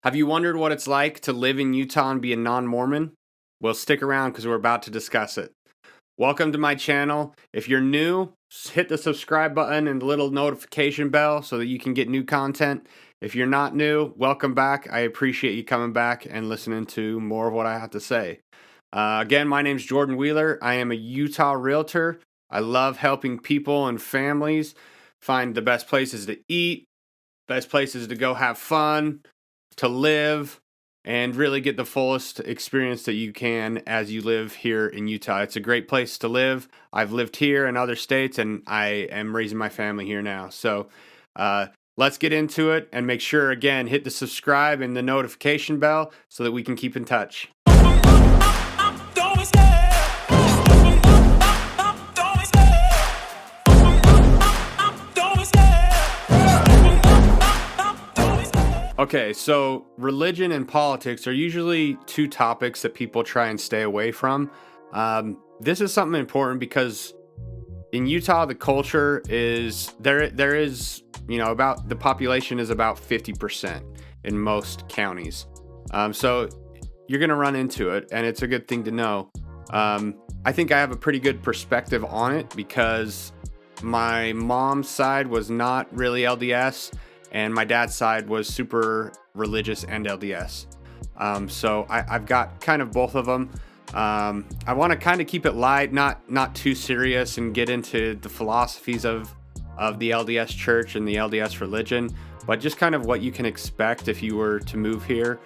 Have you wondered what it's like to live in Utah and be a non-Mormon? Well, stick around because we're about to discuss it. Welcome to my channel. If you're new, hit the subscribe button and the little notification bell so that you can get new content. If you're not new, welcome back. I appreciate you coming back and listening to more of what I have to say. Again, my name's Jordan Wheeler. I am a Utah Realtor. I love helping people and families find the best places to eat, best places to go have fun, to live, and really get the fullest experience that you can as you live here in Utah. It's a great place to live. I've lived here in other states, and I am raising my family here now. So let's get into it and make sure, again, hit the subscribe and the notification bell so that we can keep in touch. Okay, so religion and politics are usually two topics that people try and stay away from. This is something important because in Utah, the culture is there is, about the population is about 50% in most counties. So you're going to run into it, and it's a good thing to know. I think I have a pretty good perspective on it because my mom's side was not really LDS, and my dad's side was super religious and LDS. So I've got kind of both of them. I want to kind of keep it light, not too serious, and get into the philosophies of the LDS church and the LDS religion, but just kind of what you can expect if you were to move here.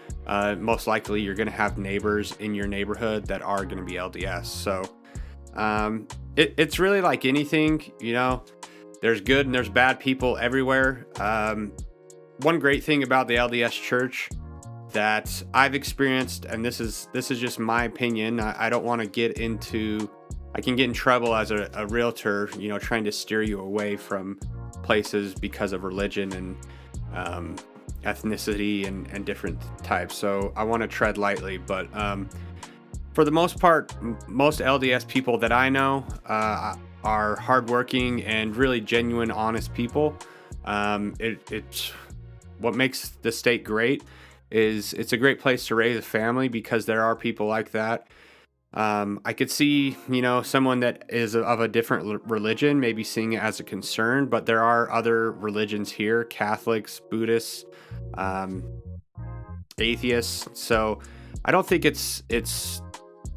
Most likely you're going to have neighbors in your neighborhood that are going to be LDS. So it's really like anything, there's good and there's bad people everywhere. One great thing about the LDS church that I've experienced, and this is just my opinion, I don't want to get into, I can get in trouble as a realtor, trying to steer you away from places because of religion and ethnicity and different types. So I want to tread lightly, but for the most part, most LDS people that I know are hardworking and really genuine, honest people. It's what makes the state great is it's a great place to raise a family because there are people like that. I could see, someone that is of a different religion maybe seeing it as a concern, but there are other religions here, Catholics, Buddhists, atheists. So I don't think it's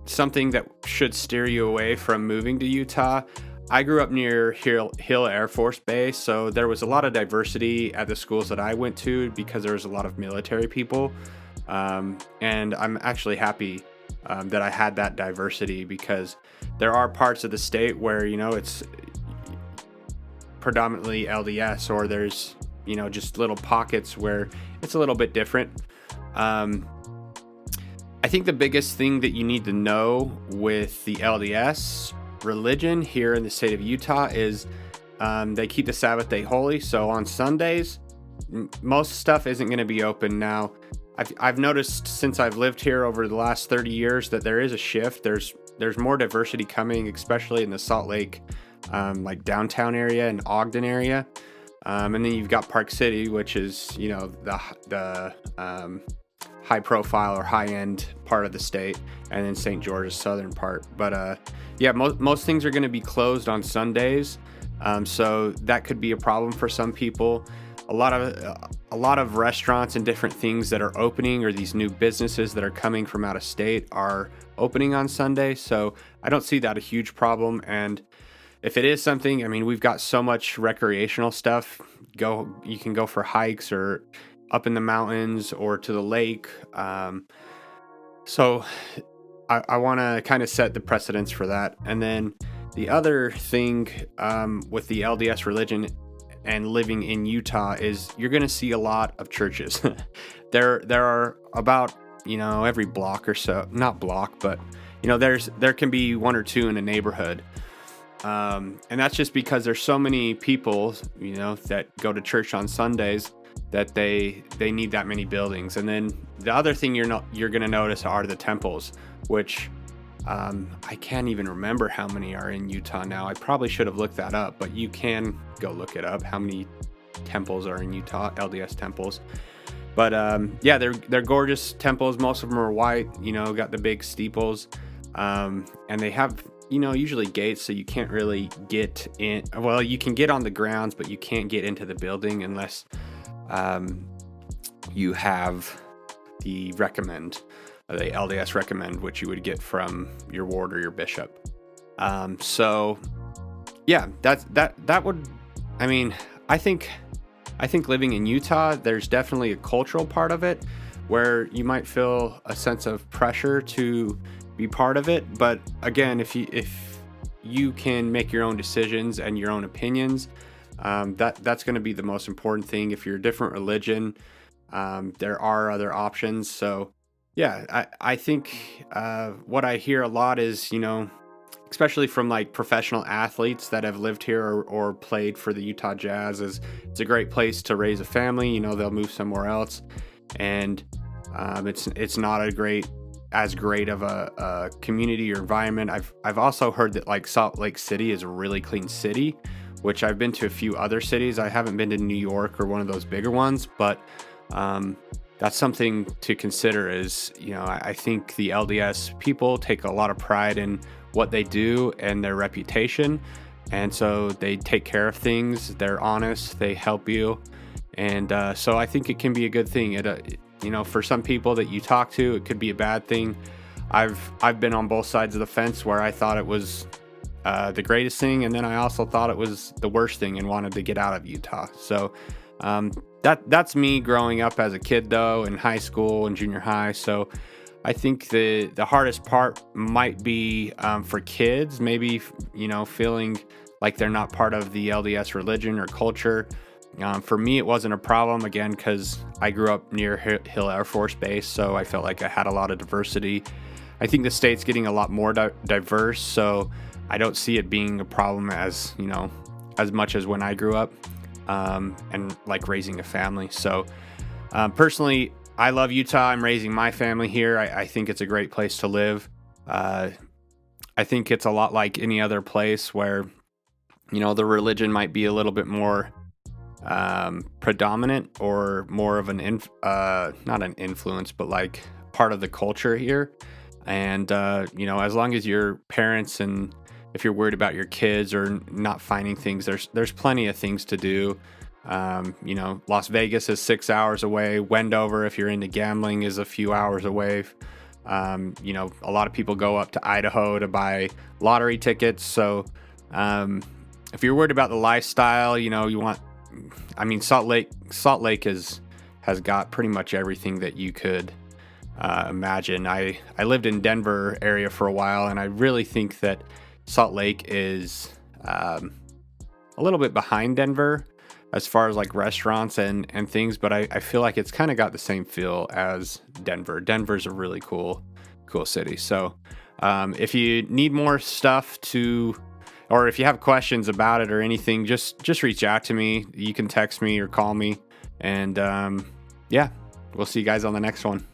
something that should steer you away from moving to Utah. I grew up near Hill Air Force Base, so there was a lot of diversity at the schools that I went to because there was a lot of military people. And I'm actually happy that I had that diversity because there are parts of the state where, it's predominantly LDS, or there's, just little pockets where it's a little bit different. I think the biggest thing that you need to know with the LDS religion here in the state of Utah is they keep the Sabbath day holy. So on Sundays, most stuff isn't going to be open. Now, I've noticed since I've lived here over the last 30 years that there is a shift. There's more diversity coming, especially in the Salt Lake, like downtown area and Ogden area. And then you've got Park City, which is, the high profile or high end part of the state, and then St. George's southern part. But most things are going to be closed on Sundays, so that could be a problem for some people. A lot of restaurants and different things that are opening, or these new businesses that are coming from out of state, are opening on Sunday. So I don't see that a huge problem. And if it is something, we've got so much recreational stuff. You can go for hikes or up in the mountains or to the lake. So I want to kind of set the precedence for that. And then the other thing with the LDS religion and living in Utah is you're going to see a lot of churches. There are about, every block or so, not block, but, there can be one or two in a neighborhood. And that's just because there's so many people, that go to church on Sundays that they need that many buildings. And then the other thing you're going to notice are the temples, which I can't even remember how many are in Utah now. I probably should have looked that up, but you can go look it up, how many temples are in Utah, LDS temples. But yeah, they're gorgeous temples. Most of them are white, got the big steeples. And they have, usually gates, so you can't really get in. Well, you can get on the grounds, but you can't get into the building unless you have the LDS recommend, which you would get from your ward or your bishop. So yeah, that would, I mean, I think living in Utah, there's definitely a cultural part of it where you might feel a sense of pressure to be part of it. But again, if you can make your own decisions and your own opinions, that's going to be the most important thing. If you're a different religion, there are other options. So yeah, I think what I hear a lot is, especially from like professional athletes that have lived here or played for the Utah Jazz, is it's a great place to raise a family. They'll move somewhere else, and it's not as great of a community or environment. I've also heard that like Salt Lake City is a really clean city, which I've been to a few other cities. I haven't been to New York or one of those bigger ones, but that's something to consider. Is I think the LDS people take a lot of pride in what they do and their reputation, and so they take care of things. They're honest, they help you, and so I think it can be a good thing. For some people that you talk to, it could be a bad thing. I've been on both sides of the fence where I thought it was the greatest thing, and then I also thought it was the worst thing and wanted to get out of Utah. So that's me growing up as a kid, though, in high school and junior high. So I think the hardest part might be for kids, maybe feeling like they're not part of the LDS religion or culture. For me, it wasn't a problem, again, because I grew up near Hill Air Force Base, so I felt like I had a lot of diversity. I think the state's getting a lot more diverse, so I don't see it being a problem as much as when I grew up, and like raising a family. So personally, I love Utah. I'm raising my family here. I think it's a great place to live. I think it's a lot like any other place where the religion might be a little bit more predominant, or more of an not an influence, but like part of the culture here. And as long as your parents, and if you're worried about your kids or not finding things, there's plenty of things to do. Las Vegas is 6 hours away. Wendover, if you're into gambling, is a few hours away. A lot of people go up to Idaho to buy lottery tickets. So if you're worried about the lifestyle, Salt Lake has got pretty much everything that you could imagine. I lived in Denver area for a while, and I really think that Salt Lake is a little bit behind Denver as far as like restaurants and things, but I feel like it's kind of got the same feel as Denver. Denver's a really cool city. So if you need more stuff or if you have questions about it or anything, just reach out to me. You can text me or call me, and yeah, we'll see you guys on the next one.